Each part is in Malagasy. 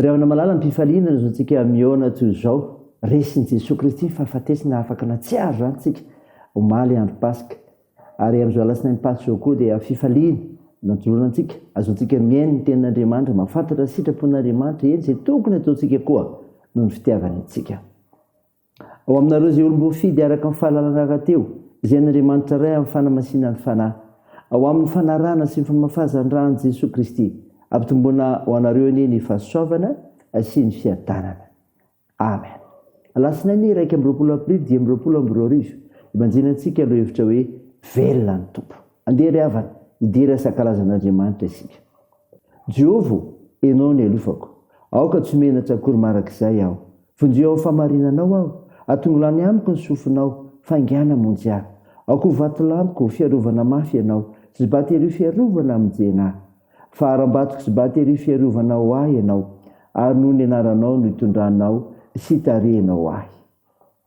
ry avana malala mpifaliana zao ntsika miona toy zao resiny Jesosy Kristy fahafatesina afaka na tsy azo antsika omaly andro pasika ary am'izao alasinainy pasika zao koa dia fifaliana najorona antsika azontsika miainy ny tenin'Andriamanitra mahafantatra sitrapon'Andriamanitra eny zay tokony ataontsika koa noho ny fitiavany antsika ao aminareo zay olombo fidy araka amin'ny fahalalana rahateo izay n'Andriamanitra ray amin'ny fanamasinany fanahy ao amin'ny fanarahana sy ny famafazan-drany Jesosy Kristy ampitombona ho anareo anie ny fahasoavana sy ny fiadanana amen. Alasinainy 1 aprily 2022 imanjinantsika aloha hevitra hoe velona ny tompo andeha ry havana idera sakarazan'Andriamanitra isika. Jehovah enao ny alofako aoka tsy menatra akory marak'izay aho vonjeo amin'ny famarinanao aho atongolany amiko ny sofinao fangana monjy aho aoko vatolamiko fiarovana mafy ianao sy batery fiarovana amin'jenahy fa aram-batoko sy batery fiarovana ho ahy ianao ary noho ny anaranao no hitondranao sy tarehinao ahy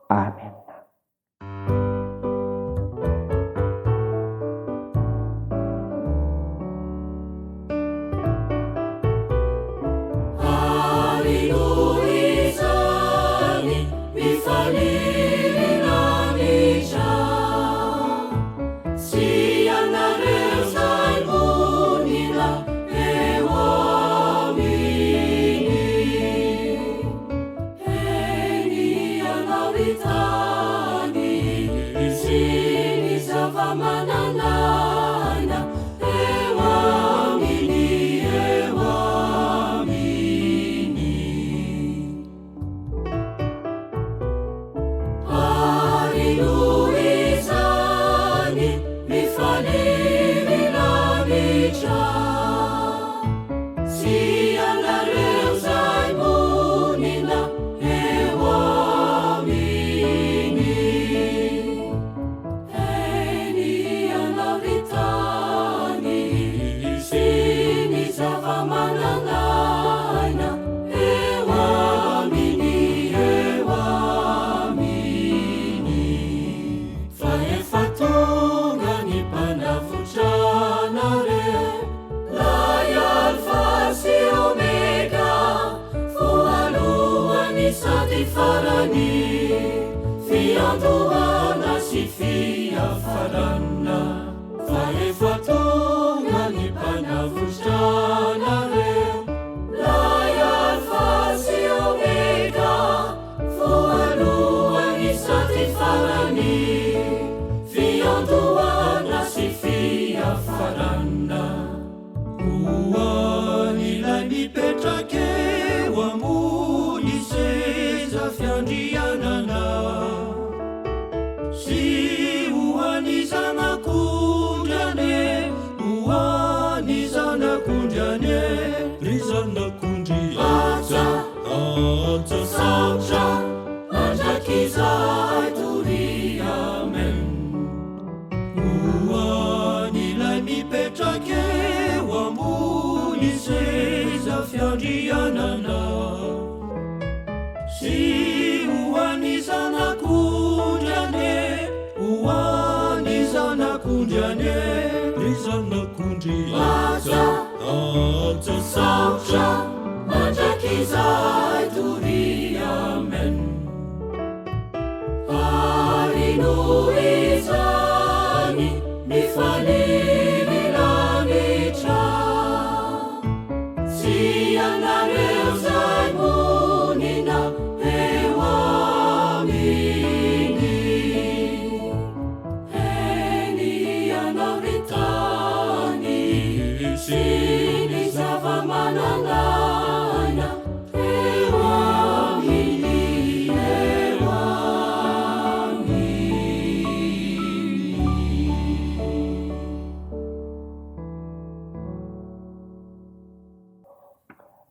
amen.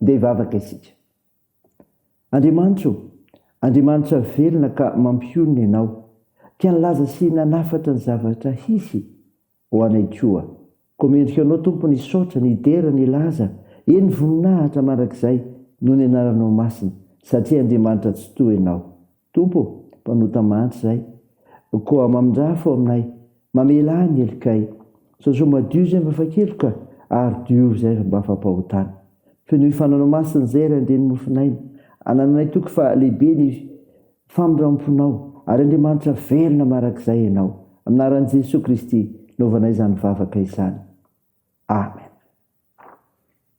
Dia hivavaka isika. Andriamanitra velona ka mampionona ianao ka nilaza sy nanafatra ny zavatra hisy ho anay koa. Koa mendrika anao tompo ny saotra ny dera ny laza eny voninahitra marak'izay noho ny anaranao masina satria Andriamanitra tsy toa ianao. Tompo mpanota manitra izay koa mamindrafo aminay mamela ny elikay soso madio izay mba fakeloka ary diovy izay mba fampahotana fenohy fananao masiny zay ry andreny mofinaina anananay toky fa lehibe ny famoramponao ary Andriamanitra velona marak'izay ianao aminaran'i Jesosy Kristy naovanay izany vavaka izany. Amen.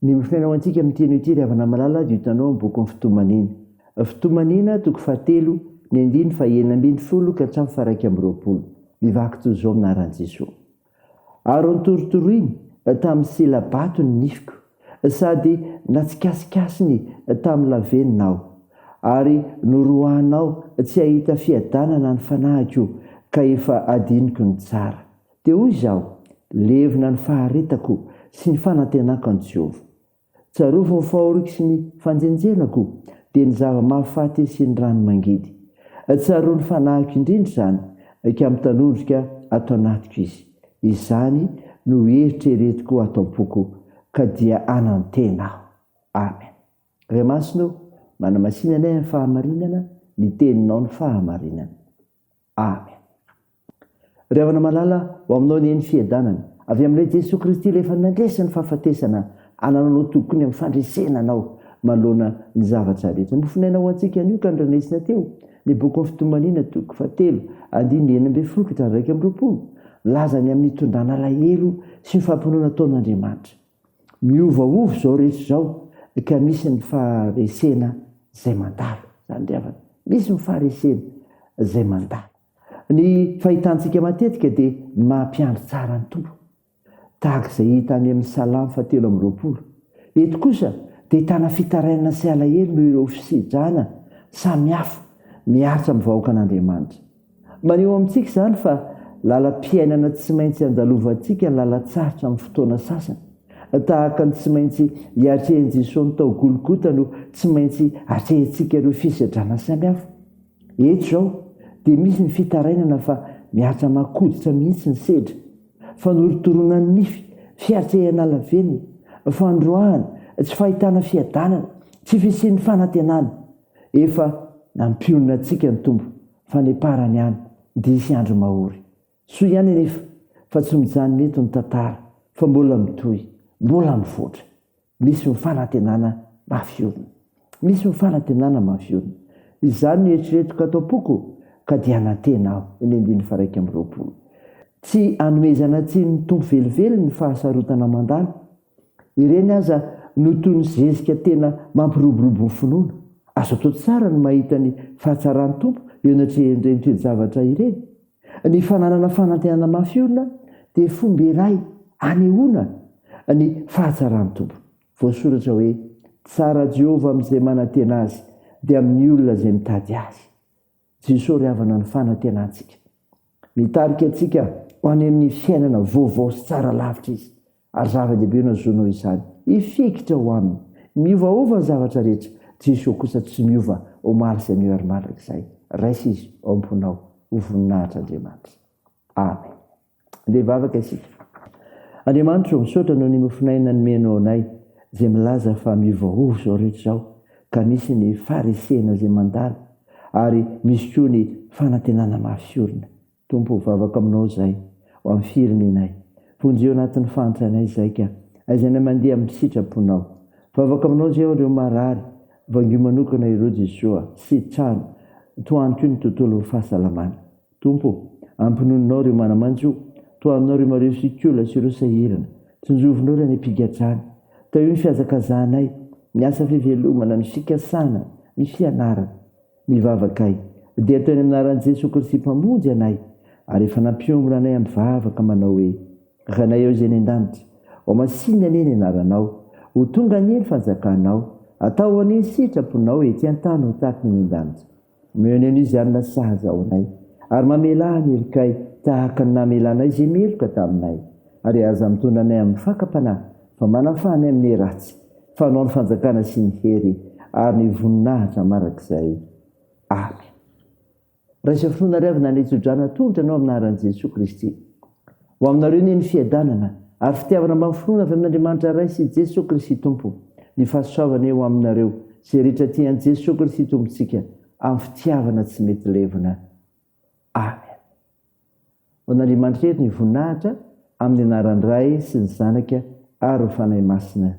Ny mofinaina ho antsika miteny ity ry havana malala dia hitanao amin'ny boky ny fitomanina. Fitomanina toko 7 ny 9:20 ka hatramin'ny 1:20. Mivaky toy izao aminaran'i Jesosy. Ary nitorotoroiny tamin'ny selabato ny nifiko sady natsikasikasyny tamin'ny laveninao ary norohanao tsy ahita fiadanana ny fanahiko ka efa adiniko ny tsara. Dia hoy izaho, levina ny faharetako sy ny fanantenako an Jehova. Tsarovy ny fahoriko sy ny fanjenjenako dia ny zava-mahafaty sy ny rano mangidy. Tsaro ny fanahiko indrindra izany ka mitanondrika ato anatiko izy. Izany no eritreretiko ato am-poko ka dia anantena aho. Amen. Ray masino manamasina anay amin'ny fahamarinana, ny teninao ny fahamarinana. Amen. Ry havana malala ho aminao ny eny fiadanana avy amin'ilay Jesosy Kristy rehefa nandresany fahafatesana ananao tokony amin'ny fandresenanao manoloana ny zavatra rehetra. Mofinaina ho antsika anio ka ndranesina teo ny boky ny fitomanina toko 7 2:20 lazany amin'ny tondrana alahelo sy ny fampinoana taon'Andriamanitra. Miovaova izao rehetra izao ka misy ny faharesena izay mandalo. Zany ry havana, misy ny faharesena izay mandalo. Ny fahitantsika matetika dia mampiandry tsara ny tompo. Tahaka izay hita any amin'ny Salamo 3:20. Eto kosa dia hitana fitarainana sy alahelo no ireo fisidrana samihafa miaritra amin'ny vahoaka an'Andriamanitra. Maneho amintsika izany fa lalam-piainana tsy maintsy andalovantsika ny lalan-tsarotra amin'ny fotoana sasany. Tahaka ny tsy maintsy hiatrehan'i Jesosy ny tao Golgota no tsy maintsy atrehantsika ireo fisidrana samihafa. Eto izao dia misy ny fitarainana fa miaritra makoditra mihitsy ny sedra, fanorotoroana ny nify, fiatrehana lavenina, fandroahana, tsy fahitana fiadanana, tsy fisian'ny fanantenana. Efa nampionona antsika ny tompo fa neparany ihany disy andro mahory. Soa ihany anefa fa tsy mijanona eto ny tantara fa mbola mitohy, mbola mivoatra. Misy ny fanantenana mafiorina. Misy ny fanantenana mafiorina. Izany ny eritreretiko ato am-poko ka dia anantena aho. Ny 1:20. Tsy anomezana tsy ny tompo velively ny fahasarotana mandalo. Ireny aza no toy ny zezika tena mampiroborobo ny finoana. Azo atao tsara ny mahita ny fahatsaran'ny tompo eo anatrehan'ireny toe-javatra ireny. Ny fananana fanantenana mafiorina dia fomba iray anehoana ny fahatsaran'ny tompo. Voasoratra hoe tsara Jehova amin'izay manantena azy dia amin'ny olona izay mitady azy. Jesosy ry havana ny fanantenantsika. Mitarika antsika ho any amin'ny fiainana vaovao sy tsara lavitra izy. Ary zava-dehibe no azonao izany. Ifikitra ho aminy. Miovaova ny zavatra rehetra. Jesosy kosa tsy miova ho maro izay ny ary marak'izay. Raisy izy ao am-ponao ho voninahitra Andriamanitra. Amen. Andeha vavaka isika. Andriamanitra misaotra noho ny mofinaina nomenao anay izay milaza fa miovaova izao rehetra izao ka misy ny faharesena izay mandalo ary misy koa ny fanantenana mafiorina. Tompo vavaka aminao izay ho amin'ny firenenay. Vonjeo anatin'ny fantatra anay izay ka aizana mandeha amin'ny sitraponao. Vavaka aminao izay ireo marary vangio manokana ireo Jesosy sy trano toany koa ny tontolo fahasalamana. Tompo ampinononao ireo manamanjo, toaninao ireo mareo sikola sy ireo sahirana, tsinjovinao ireo any ampigadrany. Tao io ny fiazakazanay, ny asa fivelomana, ny fikasana, ny fianarana, ny vavakay. Dia atao ny anaran'i Jesosy Kristy mpamonjy anay ary efa nampiombona anay amin'ny vavaka manao hoe ranay eo izay ny an-danitra, ho masinina anie ny anaranao, ho tonga anie ny fanjakanao, atao anie ny sitraponao ety an-tany ho tahaka ny an-danitra. Meo ny izy anona sahaza ao anay ary mamela ny helikay tahaka ny namelanay izay meloka taminay ary aza mitondra anay amin'ny fakapanahy fa manafany amin'ny ratsy fanao ny fanjakana sy ny hery ary ny voninahitra marak'izay. Amen. Raisa finoana ry avy nanetsodrana tongotra anao aminaran'i Jesosy Kristy. Ho aminareo ny fiadanana ary fitiavana mba finoana avy amin'Andriamanitra ray sy Jesosy Kristy Tompo. Ny fahasoavana eo aminareo sy rehetra tian'i Jesosy Kristy Tompontsika amin'ny fitiavana tsy mety levina. Amen. Ho an'Andriamanitra eto ny voninahitra amin'ny anaran'ny Ray sy ny Zanaka ary ny fanahy masina.